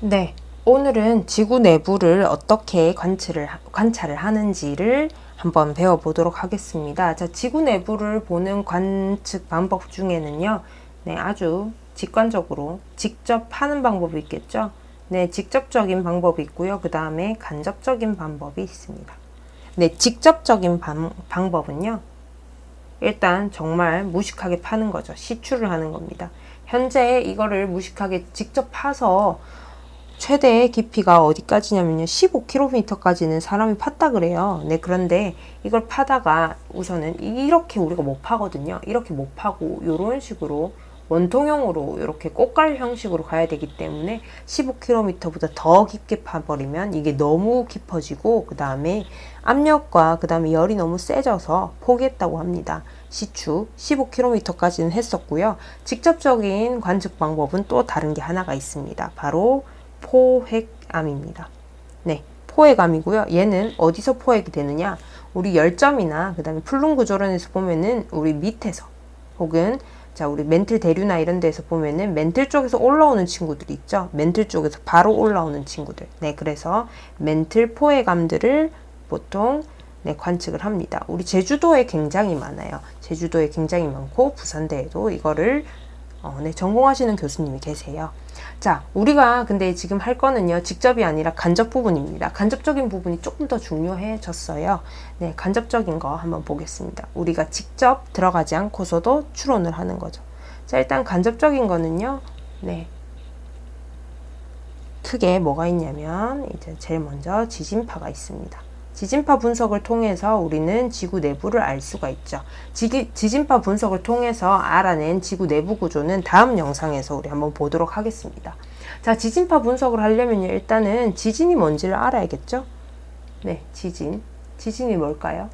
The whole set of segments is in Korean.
네, 오늘은 지구 내부를 어떻게 관찰을 하는지를 한번 배워보도록 하겠습니다. 자, 지구 내부를 보는 관측 방법 중에는요, 네, 아주 직관적으로 직접 하는 방법이 있겠죠. 네, 직접적인 방법이 있고요. 그 다음에 간접적인 방법이 있습니다. 네, 직접적인 방법은요, 일단 정말 무식하게 파는 거죠. 시추를 하는 겁니다. 현재 이거를 무식하게 직접 파서 최대 깊이가 어디까지냐면요, 15km까지는 사람이 팠다 그래요. 네, 그런데 이걸 파다가 우선은 이렇게 우리가 못 파거든요. 이렇게 못 파고 이런 식으로 원통형으로 이렇게 꽃갈 형식으로 가야 되기 때문에 15km보다 더 깊게 파버리면 이게 너무 깊어지고, 그 다음에 압력과 그 다음에 열이 너무 세져서 포기했다고 합니다. 시추 15km까지는 했었고요. 직접적인 관측 방법은 또 다른 게 하나가 있습니다. 바로 포획암입니다. 네, 포획암이고요. 얘는 어디서 포획이 되느냐? 우리 열점이나 그 다음에 플룸 구조론에서 보면은 우리 밑에서, 혹은 자, 우리 멘틀 대류나 이런 데서 보면은 멘틀 쪽에서 올라오는 친구들이 있죠. 멘틀 쪽에서 바로 올라오는 친구들. 네, 그래서 멘틀 포획암들을 보통 네, 관측을 합니다. 우리 제주도에 굉장히 많아요. 제주도에 굉장히 많고 부산대에도 이거를 네, 전공하시는 교수님이 계세요. 자, 우리가 근데 지금 할 거는요, 직접이 아니라 간접 부분입니다. 간접적인 부분이 조금 더 중요해졌어요. 네, 간접적인 거 한번 보겠습니다. 우리가 직접 들어가지 않고서도 추론을 하는 거죠. 자, 일단 간접적인 거는요, 네, 크게 뭐가 있냐면, 이제 제일 먼저 지진파가 있습니다. 지진파 분석을 통해서 우리는 지구 내부를 알 수가 있죠. 지진파 분석을 통해서 알아낸 지구 내부 구조는 다음 영상에서 우리 한번 보도록 하겠습니다. 자, 지진파 분석을 하려면요, 일단은 지진이 뭔지를 알아야겠죠? 네, 지진이 뭘까요?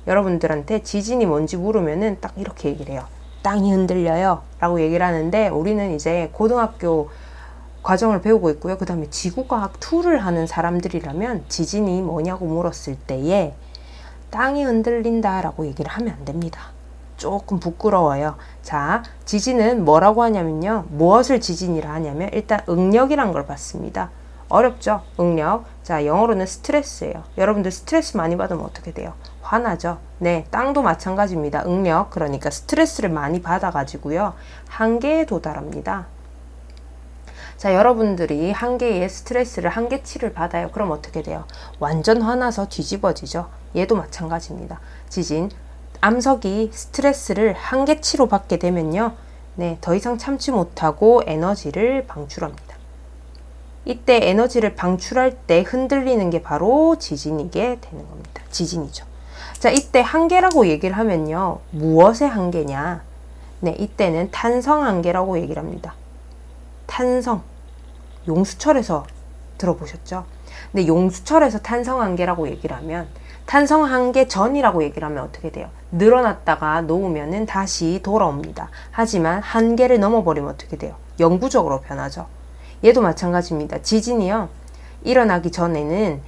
여러분들한테 지진이 뭔지 물으면은 딱 이렇게 얘기를 해요. 땅이 흔들려요 라고 얘기를 하는데, 우리는 이제 고등학교 과정을 배우고 있고요. 그 다음에 지구과학 2를 하는 사람들이라면 지진이 뭐냐고 물었을 때에 땅이 흔들린다 라고 얘기를 하면 안 됩니다. 조금 부끄러워요. 자, 지진은 뭐라고 하냐면요, 무엇을 지진이라 하냐면 일단 응력이란 걸 받습니다. 어렵죠? 응력. 자, 영어로는 스트레스예요. 여러분들 스트레스 많이 받으면 어떻게 돼요? 화나죠? 네, 땅도 마찬가지입니다. 응력, 그러니까 스트레스를 많이 받아가지고요, 한계에 도달합니다. 자, 여러분들이 한계의 스트레스를 한계치를 받아요. 그럼 어떻게 돼요? 완전 화나서 뒤집어지죠. 얘도 마찬가지입니다. 지진, 암석이 스트레스를 한계치로 받게 되면요, 네, 더 이상 참지 못하고 에너지를 방출합니다. 이때 에너지를 방출할 때 흔들리는 게 바로 지진이게 되는 겁니다. 지진이죠. 자, 이때 한계라고 얘기를 하면요, 무엇의 한계냐? 네, 이때는 탄성 한계라고 얘기를 합니다. 탄성. 용수철에서 들어보셨죠? 근데 용수철에서 탄성 한계라고 얘기를 하면, 탄성 한계 전이라고 얘기를 하면 어떻게 돼요? 늘어났다가 놓으면은 다시 돌아옵니다. 하지만 한계를 넘어버리면 어떻게 돼요? 영구적으로 변하죠. 얘도 마찬가지입니다. 지진이요, 일어나기 전에는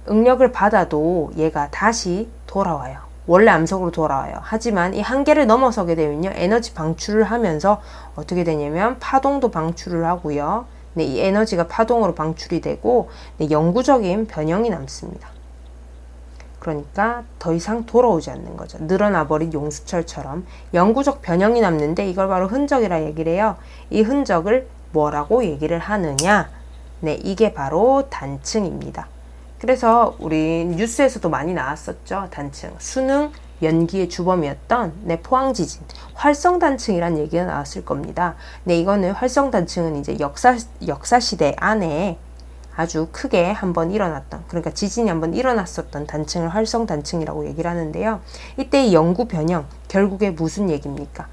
응력을 받아도 얘가 다시 돌아와요. 원래 암석으로 돌아와요. 하지만 이 한계를 넘어서게 되면요, 에너지 방출을 하면서 어떻게 되냐면 파동도 방출을 하고요, 네, 이 에너지가 파동으로 방출이 되고, 네, 영구적인 변형이 남습니다. 그러니까 더 이상 돌아오지 않는 거죠. 늘어나 버린 용수철처럼 영구적 변형이 남는데, 이걸 바로 흔적이라 얘기를 해요. 이 흔적을 뭐라고 얘기를 하느냐? 네, 이게 바로 단층입니다. 그래서 우리 뉴스에서도 많이 나왔었죠. 단층. 수능 연기의 주범이었던 네, 포항지진, 활성단층이란 얘기가 나왔을 겁니다. 네, 이거는 활성단층은 이제 역사시대 안에 아주 크게 한번 일어났던, 그러니까 지진이 한번 일어났었던 단층을 활성단층이라고 얘기를 하는데요. 이때의 영구 변형, 결국에 무슨 얘기입니까?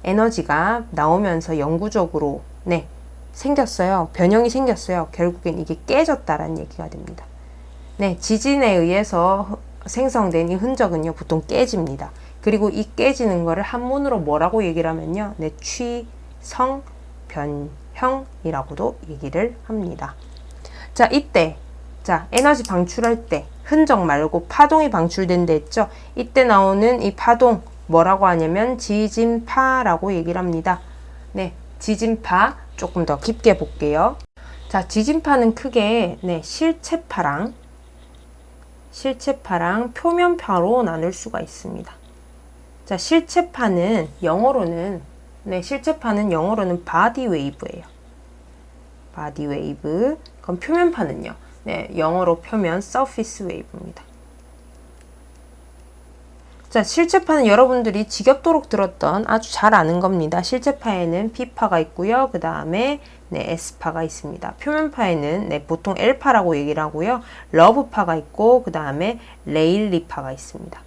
에너지가 나오면서 영구적으로 네, 생겼어요. 변형이 생겼어요. 결국엔 이게 깨졌다라는 얘기가 됩니다. 네, 지진에 의해서 생성된 이 흔적은요, 보통 깨집니다. 그리고 이 깨지는 거를 한문으로 뭐라고 얘기를 하면요, 네, 취성 변형이라고도 얘기를 합니다. 자, 이때, 자, 에너지 방출할 때 흔적 말고 파동이 방출된다 했죠. 이때 나오는 이 파동 뭐라고 하냐면 지진파라고 얘기를 합니다. 네, 지진파 조금 더 깊게 볼게요. 자, 지진파는 크게 실체파랑 표면파로 나눌 수가 있습니다. 자, 실체파는 영어로는 바디 웨이브예요. 바디 웨이브. 그럼 표면파는요? 영어로 표면 서피스 웨이브입니다. 자, 실체파는 여러분들이 지겹도록 들었던 아주 잘 아는 겁니다. 실체파에는 P파가 있고요. 그 다음에 S파가 있습니다. 표면파에는 보통 L파라고 얘기를 하고요. 러브파가 있고 그 다음에 레일리파가 있습니다.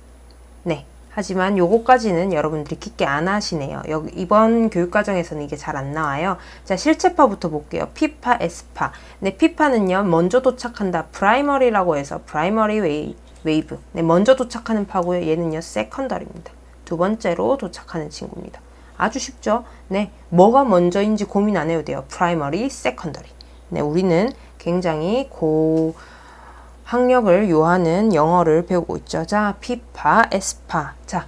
하지만 요거까지는 여러분들이 깊게 안 하시네요. 이번 교육과정에서는 이게 잘 안 나와요. 자, 실체파부터 볼게요. P파, S파. P파는요, 먼저 도착한다. 프라이머리라고 해서 프라이머리 웨이브. 먼저 도착하는 파고요. 얘는요, 세컨더리입니다. 두 번째로 도착하는 친구입니다. 아주 쉽죠? 뭐가 먼저인지 고민 안 해도 돼요. 프라이머리, 세컨더리. 우리는 굉장히 학력을 요하는 영어를 배우고 있죠. 자, P파, S파. 자,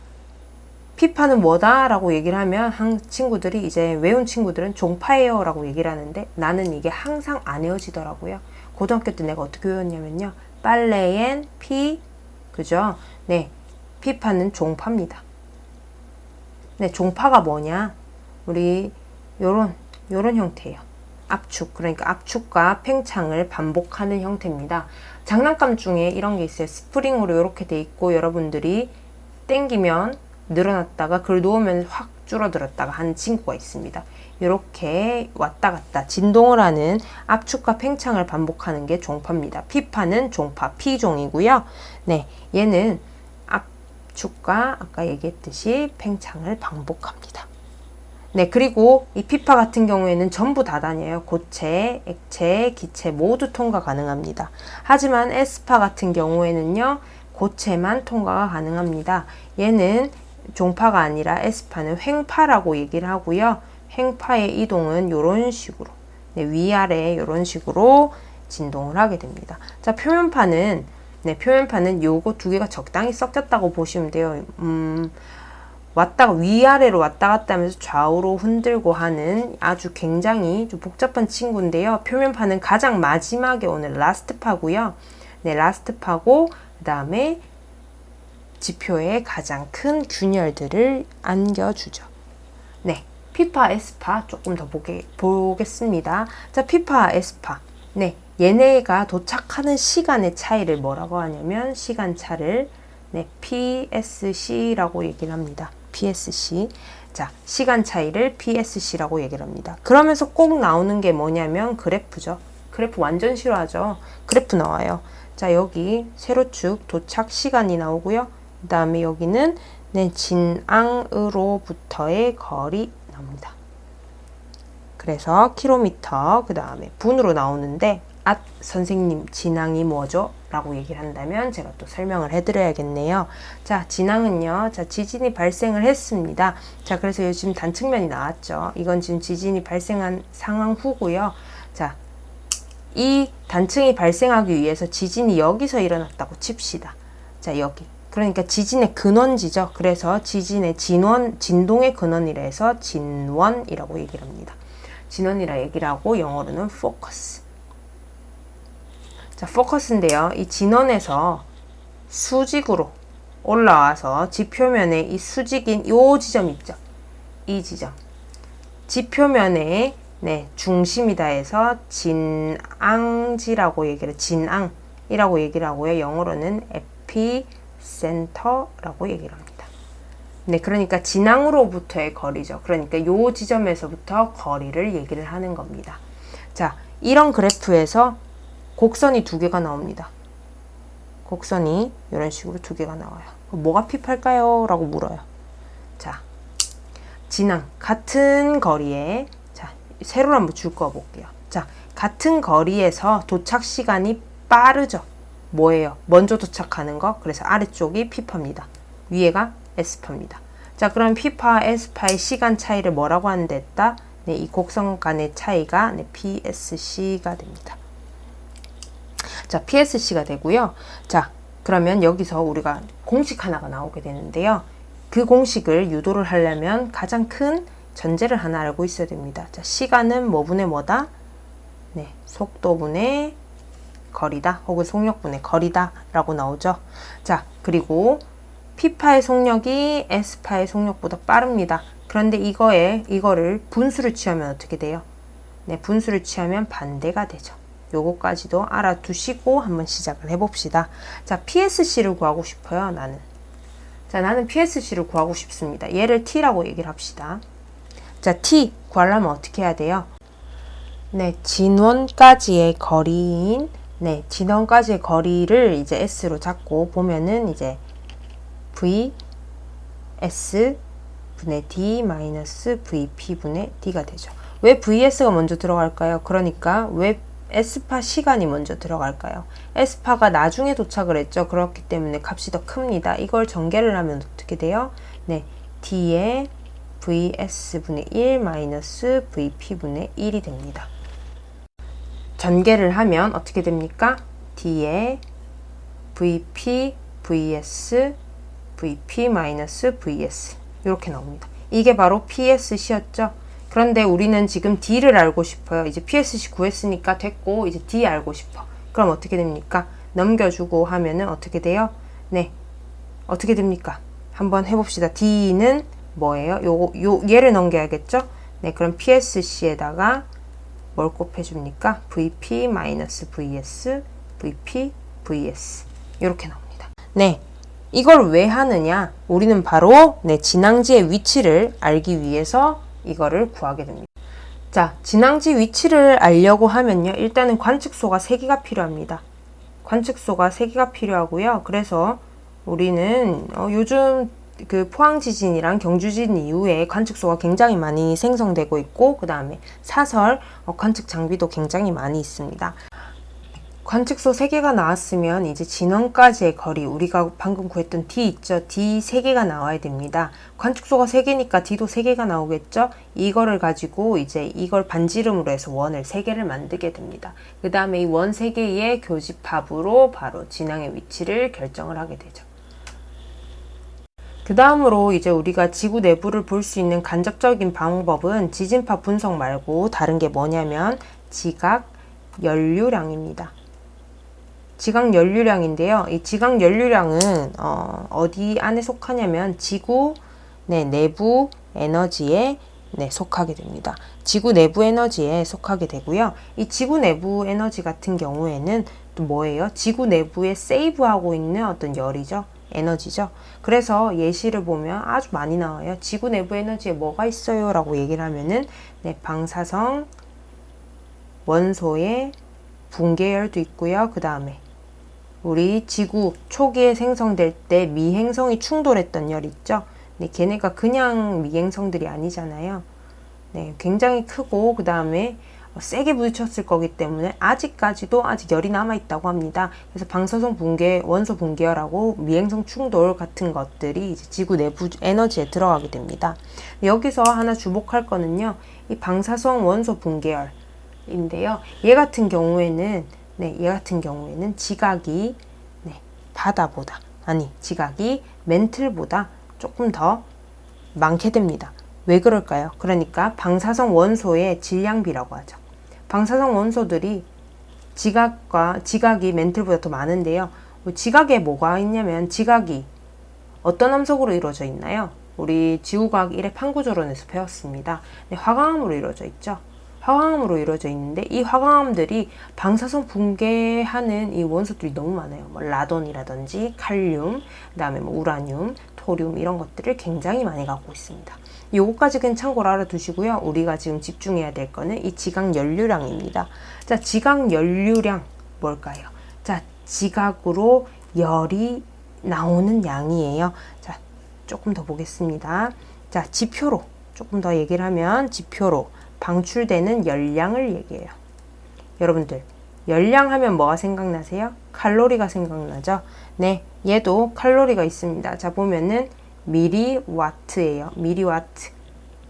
P파는 뭐다? 라고 얘기를 하면 친구들이 이제 외운 친구들은 종파예요 라고 얘기를 하는데 나는 이게 항상 안 외워지더라고요. 고등학교 때 내가 어떻게 외웠냐면요. 빨래엔 P, 그죠? P파는 종파입니다. 종파가 뭐냐? 우리 요런 형태예요. 압축, 그러니까 압축과 팽창을 반복하는 형태입니다. 장난감 중에 이런 게 있어요. 스프링으로 이렇게 돼 있고 여러분들이 당기면 늘어났다가 그걸 놓으면 확 줄어들었다가 하는 친구가 있습니다. 이렇게 왔다 갔다 진동을 하는 압축과 팽창을 반복하는 게 종파입니다. P파는 종파, P종이고요. 얘는 압축과 아까 얘기했듯이 팽창을 반복합니다. 그리고 이 P파 같은 경우에는 전부 다 다녀요. 고체, 액체, 기체 모두 통과 가능합니다. 하지만 S파 같은 경우에는요. 고체만 통과가 가능합니다. 얘는 종파가 아니라 S파는 횡파라고 얘기를 하고요. 횡파의 이동은 이런 식으로 위아래 이런 식으로 진동을 하게 됩니다. 자, 표면파는 요거 두 개가 적당히 섞였다고 보시면 돼요. 위아래로 왔다 갔다 하면서 좌우로 흔들고 하는 아주 굉장히 좀 복잡한 친구인데요. 표면파는 가장 마지막에 오는 라스트파고요. 라스트파고 그 다음에 지표에 가장 큰 균열들을 안겨주죠. P파, S파 조금 더 보겠습니다. 자, P파, S파. 얘네가 도착하는 시간의 차이를 뭐라고 하냐면 시간차를 PSC라고 얘기를 합니다. PSC. 자, 시간 차이를 PSC라고 얘기를 합니다. 그러면서 꼭 나오는 게 뭐냐면 그래프죠. 그래프 완전 싫어하죠. 그래프 나와요. 자, 여기 세로축 도착 시간이 나오고요. 그 다음에 여기는 진앙으로부터의 거리 나옵니다. 그래서 킬로미터, 그 다음에 분으로 나오는데 선생님 진앙이 뭐죠? 라고 얘기를 한다면 제가 또 설명을 해드려야겠네요. 자, 진앙은요. 자, 지진이 발생을 했습니다. 자, 그래서 요즘 단측면이 나왔죠. 이건 지금 지진이 발생한 상황 후고요. 자, 이 단층이 발생하기 위해서 지진이 여기서 일어났다고 칩시다. 자, 여기. 그러니까 지진의 근원지죠. 그래서 지진의 진동의 근원이라 해서 진원이라고 얘기를 합니다. 진원이라 얘기를 하고 영어로는 focus. 자, 포커스인데요. 이 진원에서 수직으로 올라와서 지표면에 이 수직인 요 지점 있죠. 이 지점. 지표면에 중심이다 해서 진앙지라고 얘기를 진앙이라고 얘기를 하고요. 영어로는 에피센터라고 얘기를 합니다. 그러니까 진앙으로부터의 거리죠. 그러니까 요 지점에서부터 거리를 얘기를 하는 겁니다. 자, 이런 그래프에서 곡선이 두 개가 나옵니다. 곡선이 이런 식으로 두 개가 나와요. 뭐가 P파일까요? 라고 물어요. 자, 진앙 같은 거리에 자, 세로를 한번 줄 거 볼게요. 자, 같은 거리에서 도착 시간이 빠르죠. 뭐예요? 먼저 도착하는 거. 그래서 아래쪽이 P파입니다. 위에가 S파입니다. 자, 그럼 P파, S파의 시간 차이를 뭐라고 하는데 했다? 이 곡선 간의 차이가 PSC가 됩니다. 자, PSC가 되고요. 자, 그러면 여기서 우리가 공식 하나가 나오게 되는데요. 그 공식을 유도를 하려면 가장 큰 전제를 하나 알고 있어야 됩니다. 자, 시간은 뭐분의 뭐다? 네, 속도분의 거리다 혹은 속력분의 거리다 라고 나오죠. 자, 그리고 P파의 속력이 S파의 속력보다 빠릅니다. 그런데 이거를 분수를 취하면 어떻게 돼요? 네, 분수를 취하면 반대가 되죠. 요거까지도 알아두시고 한번 시작을 해봅시다. 자, PSC를 구하고 싶어요, 나는. 자, 나는 PSC를 구하고 싶습니다. 얘를 T라고 얘기를 합시다. 자, T 구하려면 어떻게 해야 돼요? 네, 진원까지의 거리인, 네, 진원까지의 거리를 이제 S로 잡고 보면은 이제 V, S 분의 D 마이너스 VP 분의 D가 되죠. 왜 VS가 먼저 들어갈까요? 그러니까 왜 S파 시간이 먼저 들어갈까요? S파가 나중에 도착을 했죠. 그렇기 때문에 값이 더 큽니다. 이걸 전개를 하면 어떻게 돼요? 네, D의 VS분의 1 마이너스 VP분의 1이 됩니다. 전개를 하면 어떻게 됩니까? D의 VP, VS, VP 마이너스 VS 이렇게 나옵니다. 이게 바로 PSC였죠. 그런데 우리는 지금 D를 알고 싶어요. 이제 PSC 구했으니까 됐고 이제 D 알고 싶어. 그럼 어떻게 됩니까? 넘겨주고 하면은 어떻게 돼요? 네, 어떻게 됩니까? 한번 해봅시다. D는 뭐예요? 얘를 넘겨야겠죠? 네, 그럼 PSC에다가 뭘 곱해줍니까? VP 마이너스 VS, VP, VS 이렇게 나옵니다. 네, 이걸 왜 하느냐? 우리는 바로 네, 진앙지의 위치를 알기 위해서 이거를 구하게 됩니다. 자, 진앙지 위치를 알려고 하면요. 일단은 관측소가 3개가 필요합니다. 관측소가 3개가 필요하고요. 그래서 우리는 요즘 그 포항 지진이랑 경주 지진 이후에 관측소가 굉장히 많이 생성되고 있고 그 다음에 사설 관측 장비도 굉장히 많이 있습니다. 관측소 3개가 나왔으면 이제 진원까지의 거리, 우리가 방금 구했던 D 있죠? D 3개가 나와야 됩니다. 관측소가 3개니까 D도 3개가 나오겠죠? 이거를 가지고 이제 이걸 반지름으로 해서 원을 3개를 만들게 됩니다. 그 다음에 이 원 3개의 교집합으로 바로 진앙의 위치를 결정을 하게 되죠. 그 다음으로 이제 우리가 지구 내부를 볼 수 있는 간접적인 방법은 지진파 분석 말고 다른 게 뭐냐면 지각 연류량입니다. 지각 연류량인데요. 이 지각 연류량은 어디 안에 속하냐면 지구 내부 에너지에 속하게 됩니다. 지구 내부 에너지에 속하게 되고요. 이 지구 내부 에너지 같은 경우에는 또 뭐예요? 지구 내부에 세이브하고 있는 어떤 열이죠. 에너지죠. 그래서 예시를 보면 아주 많이 나와요. 지구 내부 에너지에 뭐가 있어요? 라고 얘기를 하면은 방사성 원소의 붕괴열도 있고요. 그 다음에 우리 지구 초기에 생성될 때 미행성이 충돌했던 열 있죠. 네, 걔네가 그냥 미행성들이 아니잖아요. 네, 굉장히 크고 그 다음에 세게 부딪혔을 거기 때문에 아직까지도 아직 열이 남아있다고 합니다. 그래서 방사성 붕괴, 원소 붕괴열하고 미행성 충돌 같은 것들이 이제 지구 내부 에너지에 들어가게 됩니다. 여기서 하나 주목할 거는요. 이 방사성 원소 붕괴열인데요. 얘 같은 경우에는 지각이 지각이 멘틀보다 조금 더 많게 됩니다. 왜 그럴까요? 그러니까 방사성 원소의 질량비라고 하죠. 방사성 원소들이 지각이 멘틀보다 더 많은데요. 지각에 뭐가 있냐면 지각이 어떤 함석으로 이루어져 있나요? 우리 지구과학 1의 판구조론에서 배웠습니다. 화강암으로 이루어져 있죠. 화강암으로 이루어져 있는데 이 화강암들이 방사성 붕괴하는 이 원소들이 너무 많아요. 라돈이라든지 칼륨, 그 다음에 우라늄, 토륨 이런 것들을 굉장히 많이 갖고 있습니다. 요거까지 그냥 참고로 알아두시고요. 우리가 지금 집중해야 될 거는 이 지각 연류량입니다. 자, 지각 연류량 뭘까요? 자, 지각으로 열이 나오는 양이에요. 자, 조금 더 보겠습니다. 자, 지표로 조금 더 얘기를 하면 지표로 방출되는 열량을 얘기해요. 여러분들 열량 하면 뭐가 생각나세요? 칼로리가 생각나죠? 네, 얘도 칼로리가 있습니다. 자, 보면은 미리와트예요. 미리와트.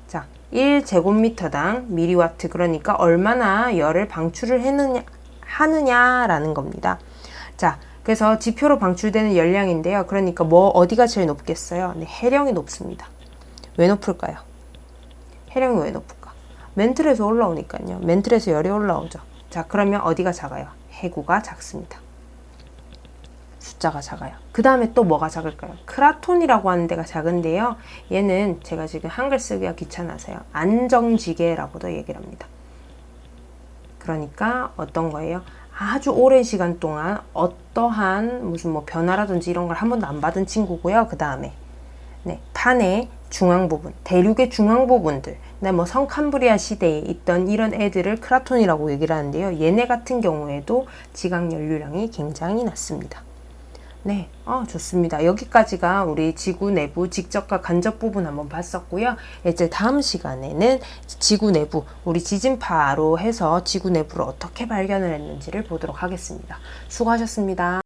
자, 1제곱미터당 미리와트. 그러니까 얼마나 열을 방출을 하느냐라는 겁니다. 자, 그래서 지표로 방출되는 열량인데요. 그러니까 어디가 제일 높겠어요? 네, 해령이 높습니다. 왜 높을까요? 해령이 왜 높을까? 멘틀에서 올라오니까요. 멘틀에서 열이 올라오죠. 자, 그러면 어디가 작아요? 해구가 작습니다. 숫자가 작아요. 그 다음에 또 뭐가 작을까요? 크라톤이라고 하는 데가 작은데요. 얘는 제가 지금 한글 쓰기가 귀찮아서요. 안정지계라고도 얘기를 합니다. 그러니까 어떤 거예요? 아주 오랜 시간 동안 어떠한 무슨 뭐 변화라든지 이런 걸 한 번도 안 받은 친구고요. 그 다음에 네, 판의 중앙 부분, 대륙의 중앙 부분들, 네, 뭐 성캄브리아 시대에 있던 이런 애들을 크라톤이라고 얘기를 하는데요. 얘네 같은 경우에도 지각 연료량이 굉장히 낮습니다. 네, 좋습니다. 여기까지가 우리 지구 내부 직접과 간접 부분 한번 봤었고요. 이제 다음 시간에는 지구 내부, 우리 지진파로 해서 지구 내부를 어떻게 발견을 했는지를 보도록 하겠습니다. 수고하셨습니다.